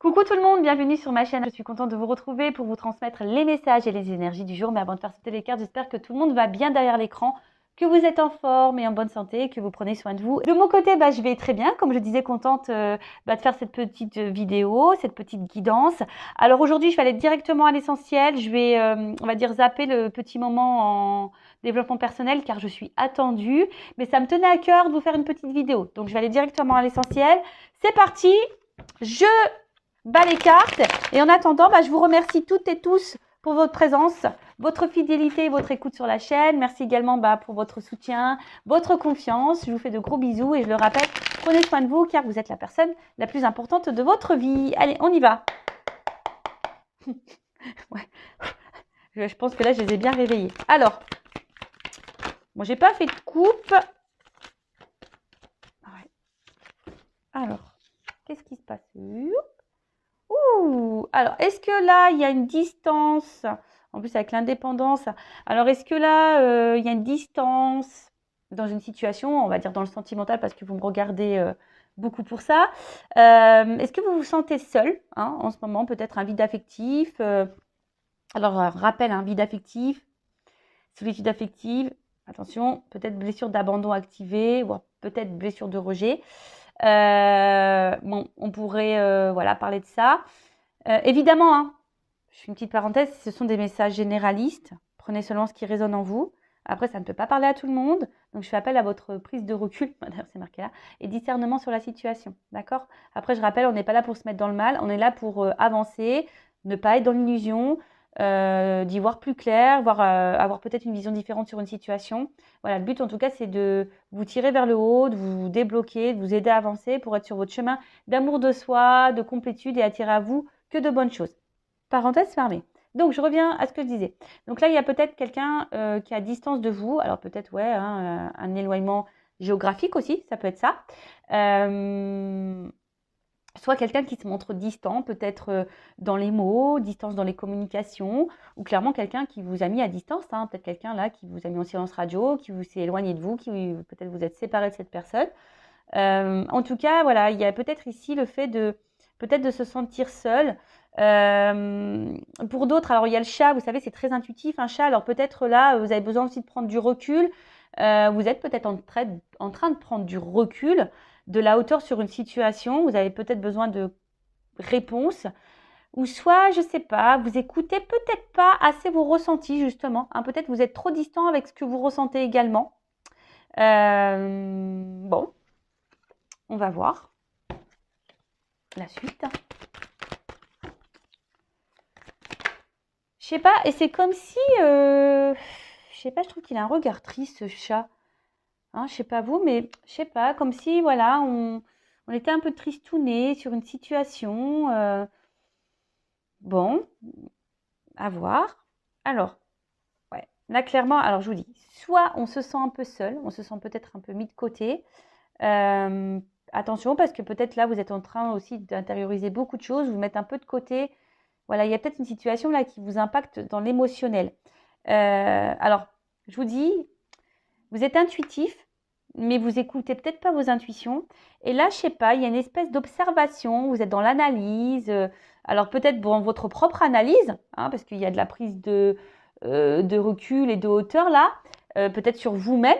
Coucou tout le monde, bienvenue sur ma chaîne. Je suis contente de vous retrouver pour vous transmettre les messages et les énergies du jour. Mais avant de faire sauter les cartes, j'espère que tout le monde va bien derrière l'écran, que vous êtes en forme et en bonne santé, que vous prenez soin de vous. De mon côté, je vais très bien. Comme je disais, contente de faire cette petite vidéo, cette petite guidance. Alors aujourd'hui, je vais aller directement à l'essentiel. Je vais, on va dire, zapper le petit moment en développement personnel car je suis attendue. Mais ça me tenait à cœur de vous faire une petite vidéo. Donc je vais aller directement à l'essentiel. C'est parti. Je bats les cartes et en attendant, je vous remercie toutes et tous pour votre présence, votre fidélité et votre écoute sur la chaîne. Merci également pour votre soutien, votre confiance. Je vous fais de gros bisous et je le rappelle, prenez soin de vous car vous êtes la personne la plus importante de votre vie. Allez, on y va. Ouais. Je pense que là, je les ai bien réveillés. Alors, bon, j'ai pas fait de coupe. Ouais. Alors, qu'est-ce qui se passe? Ouh, alors, est-ce que là, il y a une distance? En plus, avec l'indépendance. Alors, est-ce que là, il y a une distance dans une situation, on va dire dans le sentimental, parce que vous me regardez beaucoup pour ça. Est-ce que vous vous sentez seul en ce moment? Peut-être un vide affectif. Alors, rappel, un vide affectif, solitude affective. Attention, peut-être blessure d'abandon activée, voire peut-être blessure de rejet. Bon, on pourrait parler de ça. Évidemment, je fais une petite parenthèse, ce sont des messages généralistes. Prenez seulement ce qui résonne en vous. Après, ça ne peut pas parler à tout le monde. Donc, je fais appel à votre prise de recul, c'est marqué là, et discernement sur la situation. D'accord? Après, je rappelle, on n'est pas là pour se mettre dans le mal. On est là pour avancer, ne pas être dans l'illusion, d'y voir plus clair, avoir peut-être une vision différente sur une situation. Voilà, le but en tout cas, c'est de vous tirer vers le haut, de vous débloquer, de vous aider à avancer pour être sur votre chemin d'amour de soi, de complétude et attirer à vous que de bonnes choses. Parenthèse fermée. Donc, je reviens à ce que je disais. Donc là, il y a peut-être quelqu'un qui est à distance de vous. Alors peut-être, un éloignement géographique aussi, ça peut être ça. Soit quelqu'un qui se montre distant, peut-être dans les mots, distance dans les communications, ou clairement quelqu'un qui vous a mis à distance, peut-être quelqu'un là qui vous a mis en silence radio, qui vous s'est éloigné de vous, qui peut-être vous êtes séparé de cette personne. En tout cas, voilà, il y a peut-être ici le fait de peut-être de se sentir seul. Pour d'autres, alors il y a le chat, vous savez, c'est très intuitif, un chat. Alors peut-être là, vous avez besoin aussi de prendre du recul. Vous êtes peut-être en train de prendre du recul, de la hauteur sur une situation. Vous avez peut-être besoin de réponses. Ou soit, je sais pas, vous écoutez peut-être pas assez vos ressentis, justement. Peut-être vous êtes trop distant avec ce que vous ressentez également. Bon, on va voir la suite. Je sais pas, et c'est comme si, je sais pas, je trouve qu'il a un regard triste, ce chat. Je sais pas vous, mais je sais pas, comme si, voilà, on était un peu tristouné sur une situation. Bon, à voir. Alors, ouais, là, clairement, alors je vous dis, soit on se sent un peu seul, on se sent peut-être un peu mis de côté. Attention, parce que peut-être là, vous êtes en train aussi d'intérioriser beaucoup de choses, vous mettre un peu de côté. Voilà, il y a peut-être une situation là qui vous impacte dans l'émotionnel. Alors, je vous dis, vous êtes intuitif, mais vous écoutez peut-être pas vos intuitions. Et là, je sais pas, il y a une espèce d'observation, vous êtes dans l'analyse. Alors peut-être dans votre propre analyse, parce qu'il y a de la prise de recul et de hauteur là, peut-être sur vous-même.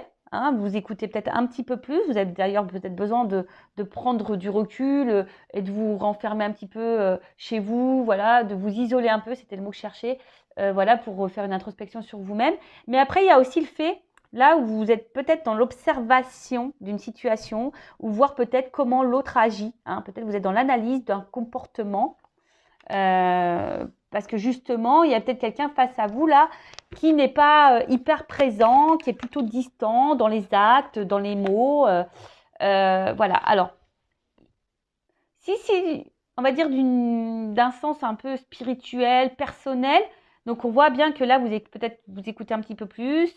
Vous écoutez peut-être un petit peu plus. Vous avez d'ailleurs peut-être besoin de prendre du recul et de vous renfermer un petit peu chez vous, voilà, de vous isoler un peu, c'était le mot que je cherchais, voilà, pour faire une introspection sur vous-même. Mais après, il y a aussi le fait, là où vous êtes peut-être dans l'observation d'une situation, ou voir peut-être comment l'autre agit. Peut-être vous êtes dans l'analyse d'un comportement, parce que justement, il y a peut-être quelqu'un face à vous là qui n'est pas hyper présent, qui est plutôt distant dans les actes, dans les mots. Voilà. Alors, si on va dire d'un sens un peu spirituel, personnel, donc on voit bien que là, peut-être vous écoutez un petit peu plus,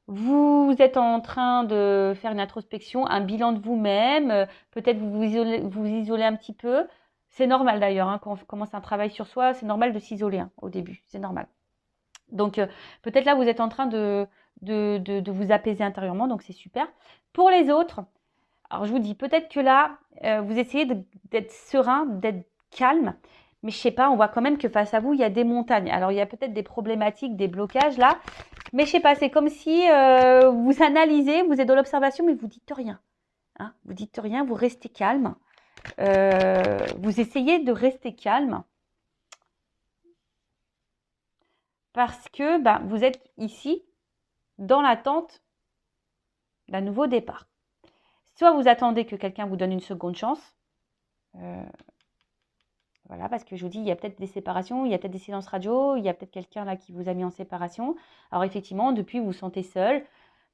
vous êtes en train de faire une introspection, un bilan de vous-même, peut-être vous isolez un petit peu. C'est normal d'ailleurs, quand on commence un travail sur soi, c'est normal de s'isoler au début, c'est normal. Donc peut-être là, vous êtes en train de vous apaiser intérieurement, donc c'est super. Pour les autres, alors je vous dis, peut-être que là, vous essayez d'être serein, d'être calme. Mais je sais pas, on voit quand même que face à vous, il y a des montagnes. Alors, il y a peut-être des problématiques, des blocages là. Mais je sais pas, c'est comme si vous analysez, vous êtes dans l'observation, mais vous dites rien. Hein, vous dites rien, vous restez calme. Vous essayez de rester calme. Parce que vous êtes ici dans l'attente d'un nouveau départ. Soit vous attendez que quelqu'un vous donne une seconde chance. Voilà, parce que je vous dis, il y a peut-être des séparations, il y a peut-être des silences radio, il y a peut-être quelqu'un là qui vous a mis en séparation. Alors effectivement, depuis, vous vous sentez seul,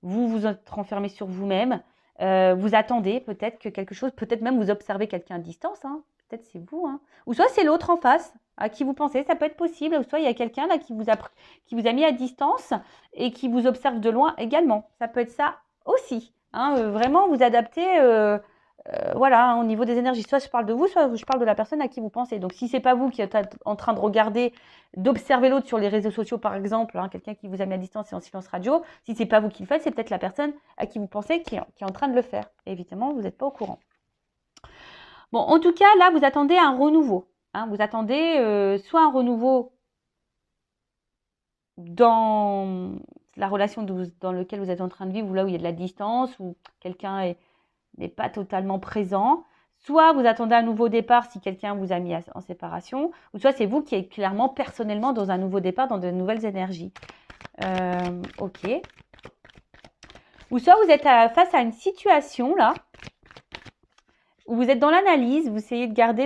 vous vous êtes renfermé sur vous-même, vous attendez peut-être que quelque chose, peut-être même vous observez quelqu'un à distance, hein. Peut-être c'est vous, hein. Ou soit c'est l'autre en face à qui vous pensez, ça peut être possible. Ou soit il y a quelqu'un là qui vous a mis à distance et qui vous observe de loin également. Ça peut être ça aussi, hein. Vraiment vous adapter. Voilà, hein, au niveau des énergies, soit je parle de vous, soit je parle de la personne à qui vous pensez. Donc, si c'est pas vous qui êtes en train de regarder, d'observer l'autre sur les réseaux sociaux, par exemple, hein, quelqu'un qui vous a mis à distance et en silence radio, si c'est pas vous qui le faites, c'est peut-être la personne à qui vous pensez qui est en train de le faire. Et évidemment, vous n'êtes pas au courant. Bon, en tout cas, là, vous attendez un renouveau. Hein, vous attendez soit un renouveau dans la relation dans laquelle vous êtes en train de vivre, ou là où il y a de la distance, où quelqu'un n'est pas totalement présent. Soit vous attendez un nouveau départ si quelqu'un vous a mis en séparation, ou soit c'est vous qui êtes clairement, personnellement, dans un nouveau départ, dans de nouvelles énergies. Ok. Ou soit vous êtes face à une situation, là, où vous êtes dans l'analyse, vous essayez de garder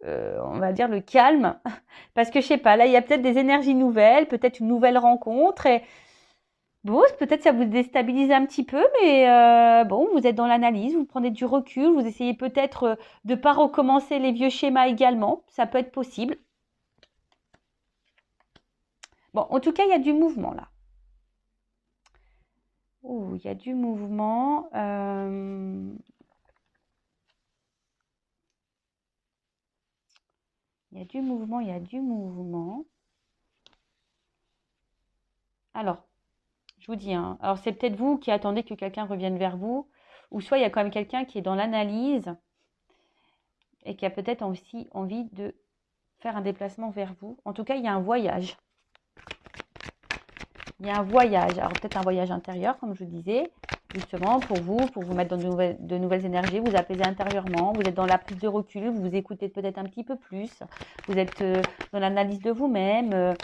on va dire, le calme, parce que, je sais pas, là, il y a peut-être des énergies nouvelles, peut-être une nouvelle rencontre, et bon, peut-être ça vous déstabilise un petit peu, mais bon, vous êtes dans l'analyse, vous prenez du recul, vous essayez peut-être de ne pas recommencer les vieux schémas également, ça peut être possible. Bon, en tout cas, il y a du mouvement là. Ouh, il y a du mouvement. Il y a du mouvement, il y a du mouvement. Alors, je vous dis, hein, alors c'est peut-être vous qui attendez que quelqu'un revienne vers vous, ou soit il y a quand même quelqu'un qui est dans l'analyse et qui a peut-être aussi envie de faire un déplacement vers vous. En tout cas, il y a un voyage. Il y a un voyage. Alors peut-être un voyage intérieur, comme je vous disais, justement pour vous mettre dans de nouvelles énergies, vous apaiser intérieurement, vous êtes dans la prise de recul, vous vous écoutez peut-être un petit peu plus, vous êtes dans l'analyse de vous-même,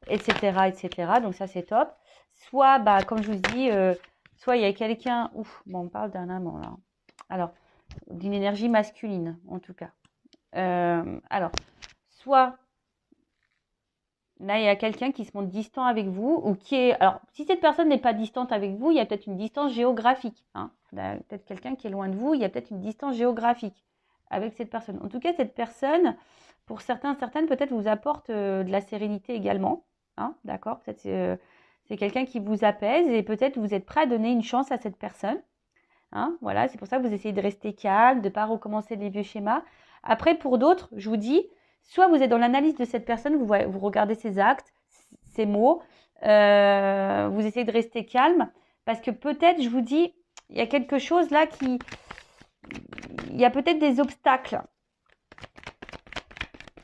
etc., etc. Donc ça, c'est top. Soit, comme je vous dis, soit il y a quelqu'un, on parle d'un amant là. Alors, d'une énergie masculine, en tout cas. Alors, soit là, il y a quelqu'un qui se montre distant avec vous ou qui est... Alors, si cette personne n'est pas distante avec vous, il y a peut-être une distance géographique. Hein. Peut-être quelqu'un qui est loin de vous, il y a peut-être une distance géographique avec cette personne. En tout cas, cette personne, pour certaines, peut-être vous apporte de la sérénité également. Hein, d'accord? Peut-être c'est quelqu'un qui vous apaise et peut-être vous êtes prêt à donner une chance à cette personne. Hein, voilà, c'est pour ça que vous essayez de rester calme, de ne pas recommencer les vieux schémas. Après, pour d'autres, je vous dis, soit vous êtes dans l'analyse de cette personne, vous regardez ses actes, ses mots, vous essayez de rester calme, parce que peut-être, je vous dis, il y a quelque chose là il y a peut-être des obstacles.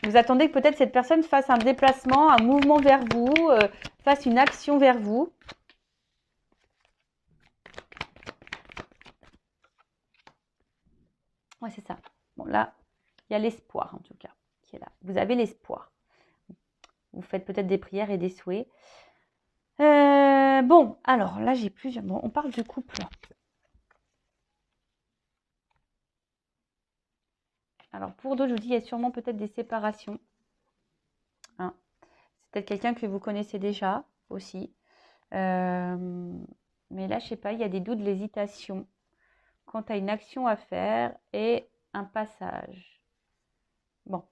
Vous attendez que peut-être cette personne fasse un déplacement, un mouvement vers vous, fasse une action vers vous. Ouais, c'est ça. Bon, là, il y a l'espoir, en tout cas, qui est là. Vous avez l'espoir. Vous faites peut-être des prières et des souhaits. Bon, alors là, j'ai plusieurs... Bon, on parle du couple. Alors, pour d'autres, je vous dis, il y a sûrement peut-être des séparations. Hein. C'est peut-être quelqu'un que vous connaissez déjà aussi. Mais là, je sais pas, il y a des doutes, de l'hésitation quant à une action à faire et un passage. Bon,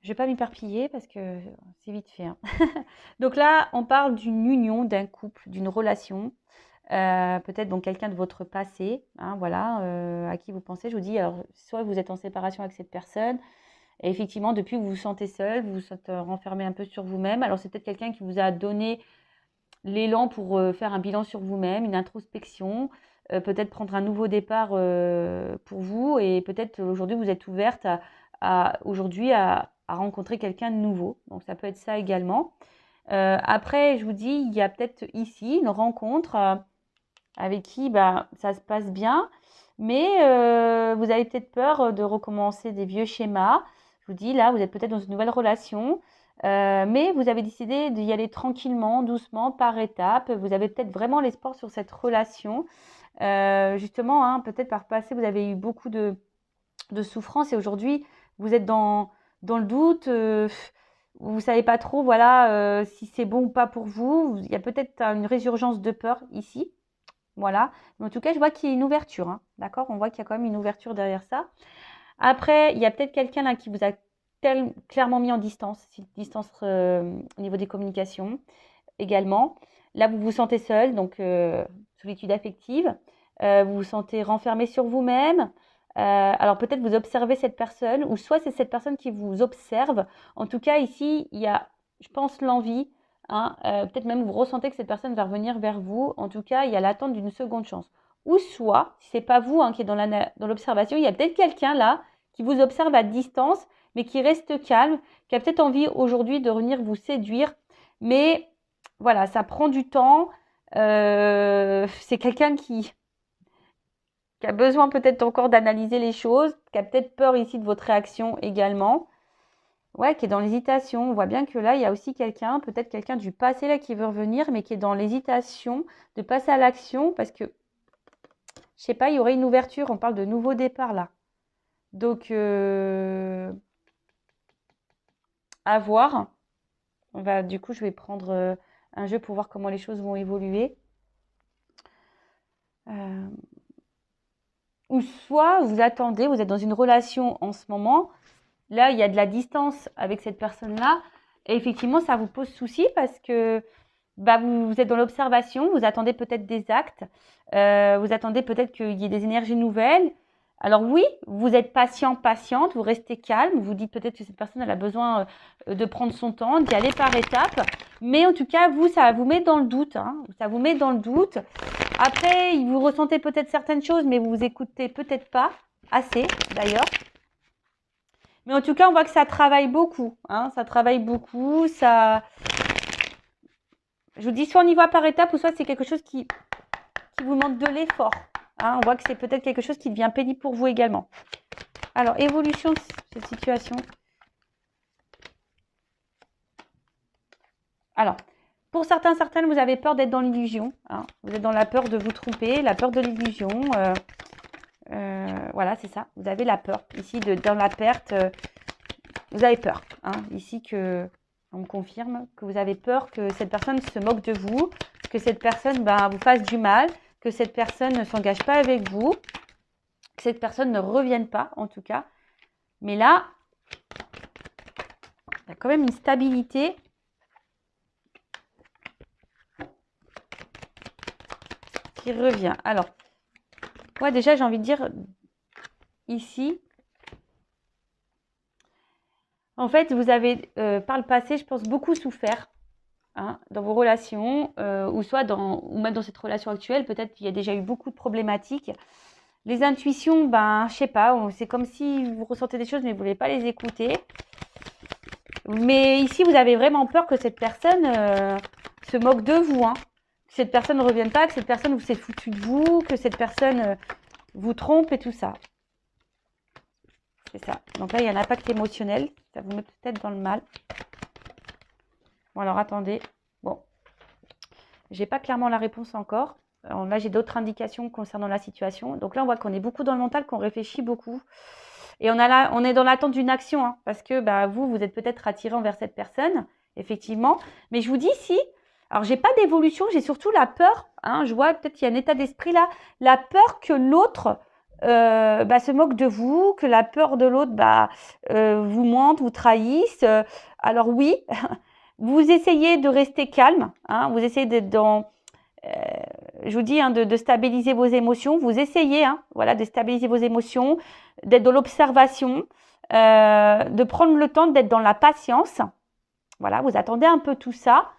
je ne vais pas m'éparpiller parce que c'est vite fait. Hein. Donc là, on parle d'une union, d'un couple, d'une relation. Peut-être donc quelqu'un de votre passé, hein, voilà, à qui vous pensez. Je vous dis, alors, soit vous êtes en séparation avec cette personne, et effectivement, depuis, vous vous sentez seul, vous vous êtes renfermé un peu sur vous-même. Alors, c'est peut-être quelqu'un qui vous a donné l'élan pour faire un bilan sur vous-même, une introspection, peut-être prendre un nouveau départ pour vous, et peut-être aujourd'hui, vous êtes ouverte aujourd'hui à rencontrer quelqu'un de nouveau. Donc, ça peut être ça également. Après, je vous dis, il y a peut-être ici une rencontre avec qui ça se passe bien, mais vous avez peut-être peur de recommencer des vieux schémas. Je vous dis, là, vous êtes peut-être dans une nouvelle relation, mais vous avez décidé d'y aller tranquillement, doucement, par étapes. Vous avez peut-être vraiment l'espoir sur cette relation. Justement, hein, peut-être par passé, vous avez eu beaucoup de souffrance et aujourd'hui, vous êtes dans le doute. Vous savez pas trop, voilà, si c'est bon ou pas pour vous. Il y a peut-être une résurgence de peur ici. Voilà. Mais en tout cas, je vois qu'il y a une ouverture, hein. D'accord? On voit qu'il y a quand même une ouverture derrière ça. Après, il y a peut-être quelqu'un là qui vous a clairement mis en distance, distance au niveau des communications également. Là, vous vous sentez seul, donc solitude affective. Vous vous sentez renfermé sur vous-même. Alors peut-être vous observez cette personne, ou soit c'est cette personne qui vous observe. En tout cas, ici, il y a, je pense, l'envie. Hein, peut-être même vous ressentez que cette personne va revenir vers vous. En tout cas, il y a l'attente d'une seconde chance. Ou soit, si c'est pas vous qui êtes dans l'observation, il y a peut-être quelqu'un là qui vous observe à distance, mais qui reste calme, qui a peut-être envie aujourd'hui de venir vous séduire. Mais voilà, ça prend du temps. C'est quelqu'un qui a besoin peut-être encore d'analyser les choses, qui a peut-être peur ici de votre réaction également. Ouais, qui est dans l'hésitation. On voit bien que là, il y a aussi quelqu'un, peut-être quelqu'un du passé là qui veut revenir, mais qui est dans l'hésitation de passer à l'action parce que, je sais pas, il y aurait une ouverture. On parle de nouveau départ là. Donc, à voir. Du coup, je vais prendre un jeu pour voir comment les choses vont évoluer. Ou soit vous attendez, vous êtes dans une relation en ce moment, là il y a de la distance avec cette personne-là, et effectivement ça vous pose souci parce que vous êtes dans l'observation, vous attendez peut-être des actes, vous attendez peut-être qu'il y ait des énergies nouvelles. Alors oui, vous êtes patient, patiente, vous restez calme, vous dites peut-être que cette personne elle a besoin de prendre son temps, d'y aller par étapes, mais en tout cas vous, ça vous met dans le doute, hein, ça vous met dans le doute. Après, vous ressentez peut-être certaines choses, mais vous vous écoutez peut-être pas assez d'ailleurs. Mais en tout cas, on voit que ça travaille beaucoup, hein, ça travaille beaucoup, ça. Je vous dis, soit on y va par étapes, ou soit c'est quelque chose qui vous demande de l'effort. Hein. On voit que c'est peut-être quelque chose qui devient pénible pour vous également. Alors, évolution de cette situation. Alors, pour certaines, vous avez peur d'être dans l'illusion. Hein. Vous êtes dans la peur de vous tromper, la peur de l'illusion. Voilà, c'est ça. Vous avez la peur. Ici, dans la perte, vous avez peur. Hein. Ici, on me confirme que vous avez peur que cette personne se moque de vous, que cette personne vous fasse du mal, que cette personne ne s'engage pas avec vous, que cette personne ne revienne pas, en tout cas. Mais là, il y a quand même une stabilité. Qui revient. Alors, moi déjà, j'ai envie de dire ici, en fait, vous avez par le passé, je pense, beaucoup souffert hein, dans vos relations, ou même dans cette relation actuelle. Peut-être qu'il y a déjà eu beaucoup de problématiques. Les intuitions, je sais pas, c'est comme si vous ressentez des choses, mais vous ne voulez pas les écouter. Mais ici, vous avez vraiment peur que cette personne se moque de vous, hein. Que cette personne ne revienne pas, que cette personne vous s'est foutu de vous, que cette personne vous trompe et tout ça. C'est ça. Donc là, il y a un impact émotionnel. Ça vous met peut-être dans le mal. Bon, alors attendez. Bon, j'ai pas clairement la réponse encore. Alors, là, j'ai d'autres indications concernant la situation. Donc là, on voit qu'on est beaucoup dans le mental, qu'on réfléchit beaucoup. Et on est dans l'attente d'une action, hein, parce que vous êtes peut-être attiré envers cette personne, effectivement. Mais je vous dis si, alors j'ai pas d'évolution, j'ai surtout la peur. Hein, je vois peut-être qu'il y a un état d'esprit là, la peur que l'autre se moque de vous, que la peur de l'autre vous mente, vous trahisse. Alors oui, vous essayez de rester calme, hein, vous essayez d'être dans je vous dis de stabiliser vos émotions. Vous essayez de stabiliser vos émotions, d'être dans l'observation, de prendre le temps d'être dans la patience. Voilà, vous attendez un peu tout ça.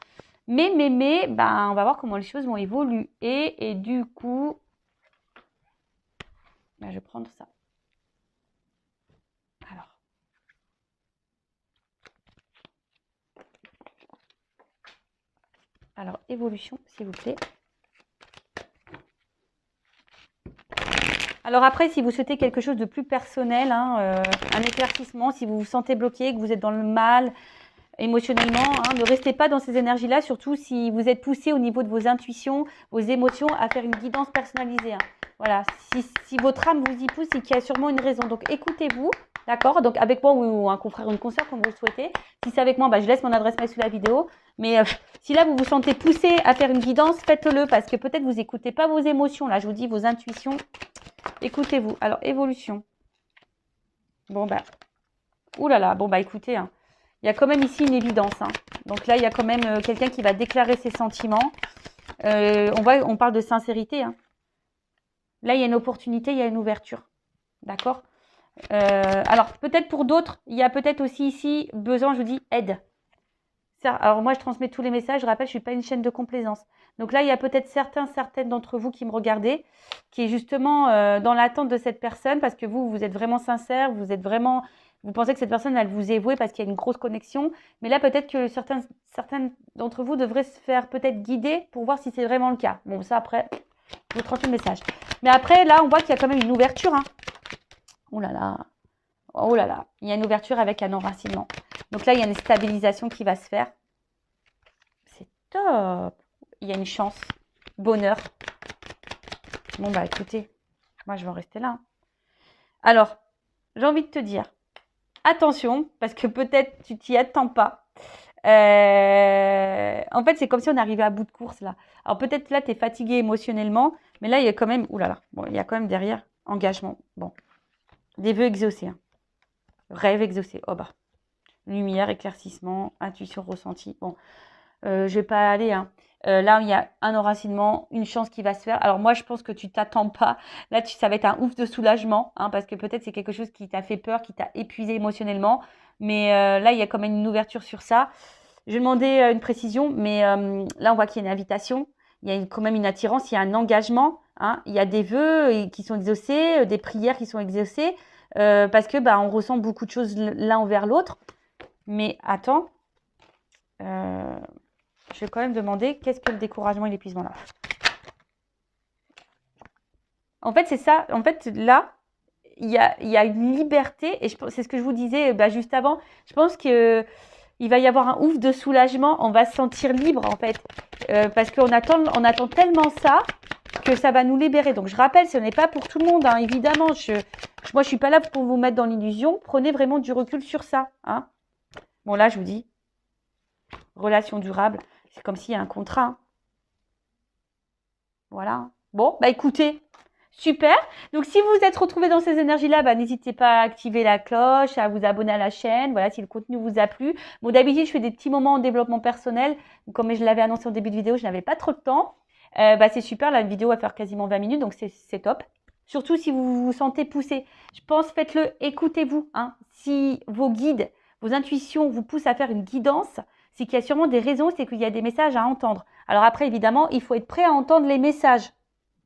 Mais, on va voir comment les choses vont évoluer. Et du coup, je vais prendre ça. Alors, Alors, évolution, s'il vous plaît. Alors après, si vous souhaitez quelque chose de plus personnel, hein, un éclaircissement, si vous vous sentez bloqué, que vous êtes dans le mal émotionnellement, hein, ne restez pas dans ces énergies-là, surtout si vous êtes poussé au niveau de vos intuitions, vos émotions, à faire une guidance personnalisée. Hein. Voilà, si votre âme vous y pousse, c'est qu'il y a sûrement une raison. Donc écoutez-vous, d'accord? Donc avec moi ou un confrère ou une consoeur, comme vous le souhaitez. Si c'est avec moi, bah, je laisse mon adresse mail sous la vidéo. Mais si là, vous vous sentez poussé à faire une guidance, faites-le parce que peut-être vous n'écoutez pas vos émotions. Là, je vous dis vos intuitions. Écoutez-vous. Alors, évolution. Bon, bah. Ouh là là. Bon, bah, écoutez. Hein. Il y a quand même ici une évidence. Hein. Donc là, il y a quand même quelqu'un qui va déclarer ses sentiments. On parle de sincérité. Hein. Là, il y a une opportunité, il y a une ouverture. D'accord? Alors, peut-être pour d'autres, il y a peut-être aussi ici besoin, je vous dis, aide. Alors, moi, je transmets tous les messages. Je rappelle, je ne suis pas une chaîne de complaisance. Donc là, il y a peut-être certaines d'entre vous qui me regardez, qui est justement dans l'attente de cette personne parce que vous êtes vraiment sincère, vous pensez que cette personne, elle vous est vouée parce qu'il y a une grosse connexion. Mais là, peut-être que certains d'entre vous devraient se faire peut-être guider pour voir si c'est vraiment le cas. Bon, ça, après, je vous transmets le message. Mais après, là, on voit qu'il y a quand même une ouverture. Hein. Oh là là. Oh là là. Il y a une ouverture avec un enracinement. Donc là, il y a une stabilisation qui va se faire. C'est top. Il y a une chance. Bonheur. Bon, bah écoutez, moi, je vais en rester là. Alors, j'ai envie de te dire, attention, parce que peut-être tu t'y attends pas. En fait, c'est comme si on arrivait à bout de course, là. Alors, peut-être là, tu es fatigué émotionnellement, mais là, il y a quand même... Ouh là là. Bon, il y a quand même derrière engagement. Bon. Des vœux exaucés. Hein. Rêve exaucé. Oh bah. Lumière, éclaircissement, intuition ressentie. Bon, je vais pas aller. Hein. Là, il y a un enracinement, une chance qui va se faire. Alors moi, je pense que tu t'attends pas. Là, ça va être un ouf de soulagement, hein, parce que peut-être c'est quelque chose qui t'a fait peur, qui t'a épuisé émotionnellement. Mais là, il y a quand même une ouverture sur ça. Je vais demander une précision, mais là, on voit qu'il y a une invitation. Il y a quand même une attirance, il y a un engagement. Hein, il y a des vœux qui sont exaucés, des prières qui sont exaucées, parce que on ressent beaucoup de choses l'un envers l'autre. Mais attends, je vais quand même demander qu'est-ce que le découragement et l'épuisement là. En fait, c'est ça. En fait, là, il y a une liberté et c'est ce que je vous disais juste avant. Je pense que il va y avoir un ouf de soulagement. On va se sentir libre en fait, parce qu'on attend tellement ça que ça va nous libérer. Donc, je rappelle, ce n'est pas pour tout le monde, hein, évidemment. Moi, je suis pas là pour vous mettre dans l'illusion. Prenez vraiment du recul sur ça. Hein. Bon, là, je vous dis, relation durable, c'est comme s'il y a un contrat. Hein. Voilà. Bon, écoutez, super. Donc, si vous vous êtes retrouvé dans ces énergies-là, n'hésitez pas à activer la cloche, à vous abonner à la chaîne. Voilà, si le contenu vous a plu. Bon, d'habitude, je fais des petits moments en développement personnel. Comme je l'avais annoncé au début de vidéo, je n'avais pas trop de temps. C'est super, la vidéo va faire quasiment 20 minutes, donc c'est top. Surtout si vous vous sentez poussé. Je pense, faites-le, écoutez-vous. Hein. Si vos guides, vos intuitions vous poussent à faire une guidance, c'est qu'il y a sûrement des raisons, c'est qu'il y a des messages à entendre. Alors après, évidemment, il faut être prêt à entendre les messages.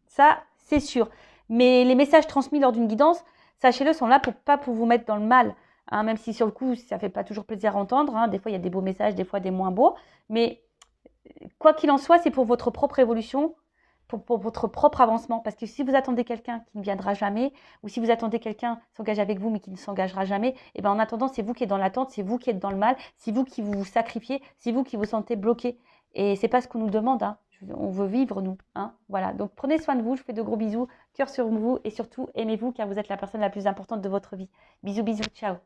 Ça, c'est sûr. Mais les messages transmis lors d'une guidance, sachez-le, sont là pas pour vous mettre dans le mal. Hein, même si sur le coup, ça ne fait pas toujours plaisir à entendre. Hein. Des fois, il y a des beaux messages, des fois des moins beaux. Mais quoi qu'il en soit, c'est pour votre propre évolution, pour votre propre avancement. Parce que si vous attendez quelqu'un qui ne viendra jamais, ou si vous attendez quelqu'un qui s'engage avec vous mais qui ne s'engagera jamais, et en attendant, c'est vous qui êtes dans l'attente, c'est vous qui êtes dans le mal, c'est vous qui vous sacrifiez, c'est vous qui vous sentez bloqué. Et c'est pas ce qu'on nous demande. Hein. On veut vivre, nous. Hein. Voilà. Donc, prenez soin de vous. Je vous fais de gros bisous. Cœur sur vous. Et surtout, aimez-vous car vous êtes la personne la plus importante de votre vie. Bisous, bisous. Ciao.